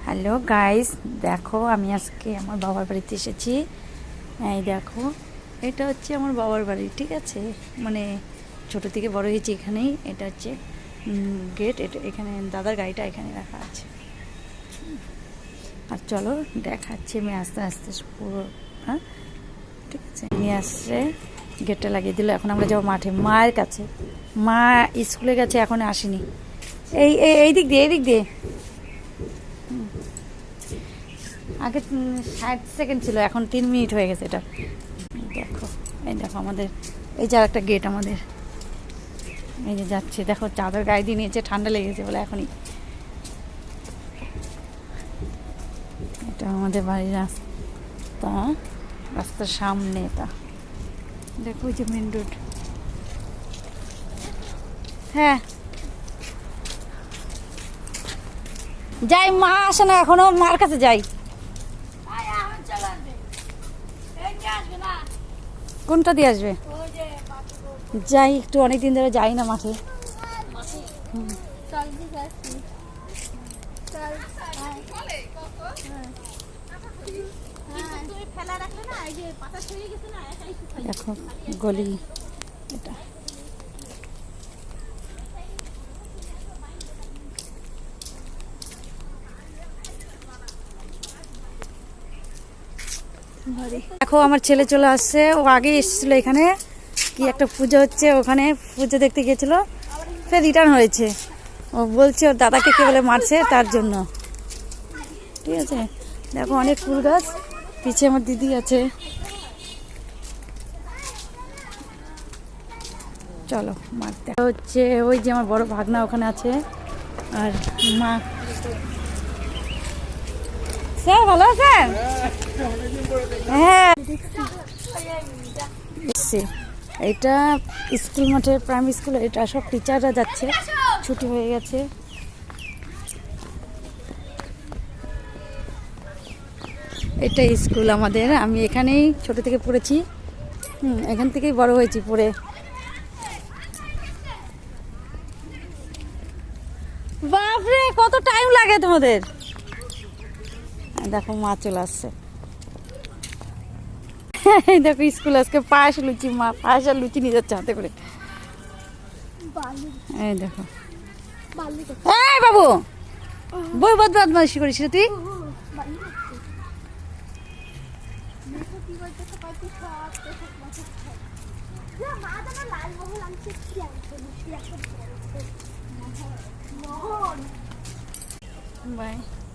Hello guys, দেখো আমি আজকে আমার বাবার বাড়িতে এসেছি। এই দেখো, এটা হচ্ছে আমার বাবার বাড়ি, ঠিক আছে। মানে ছোট থেকে বড় হয়েছি এখানেই। এটা হচ্ছে গেট। এটা এখানে দাদার গাড়িটা এখানে রাখা আছে। আর চলো দেখাচ্ছি আমি আস্তে আস্তে পুরো। হ্যাঁ, ঠিক আছে, নিয়ে আসছে, গেটটা লাগিয়ে দিল। এখন আমরা যাবো মাঠে, মায়ের কাছে। মা স্কুলে গেছে, এখন আসেনি। এই এই দিক দিয়ে, এই দিক দিয়ে। আগে 60 সেকেন্ড ছিল, এখন 3 মিনিট হয়ে গেছে। এটা দেখো, এই দেখো আমাদের এই যে একটা গেট আমাদের। এই যে যাচ্ছে, দেখো চাদর গায়ে দিয়ে নিয়েছে, ঠান্ডা লেগেছে বলে এখনই। এটা আমাদের বাড়ির রাস্তা, রাস্তার সামনে এটা। দেখো ওই যে মেন রোড। হ্যাঁ, যাই, মা আসে না এখনো, মার কাছে যাই। কোনটা দিয়ে আসবে? যাই একটু, অনেকদিন ধরে যাই না মাঠে। দেখো গলি এটা। দেখো আমার ছেলে চলে আসছে, ও আগে এসেছিল এখানে, কি একটা পুজো হচ্ছে ওখানে, পুজো দেখতে গিয়েছিল, ফের রিটার্ন হয়েছে। ও বলছে ওর দাদাকে কে বলে মারছে, তার জন্য। ঠিক আছে, দেখো অনেক ফুল গাছ, পিছিয়ে আমার দিদি আছে। চলো মারতে হচ্ছে, ওই যে আমার বড় ভাগনা ওখানে আছে, আর মা। স্যার ভালো আছেন? হ্যাঁ, এটা স্কুল মাঠে, প্রাইমারি স্কুল। এটা সব টিচাররা যাচ্ছে, ছুটি হয়ে গেছে। এটা স্কুল আমাদের, আমি এখানেই ছোট থেকে পড়েছি। এখান থেকেই বড় হয়েছি পড়ে। বাপরে, কত টাইম লাগে তোমাদের। দেখো মা চলে আসছে। দেখো স্কুল আজকে পায়েস লুচি, মা পায়েস আর লুচি নিয়ে যাচ্ছে হাতে করে। এই দেখো, এই বাবু, বই বদমাইশি করিস রে তুই। বাই।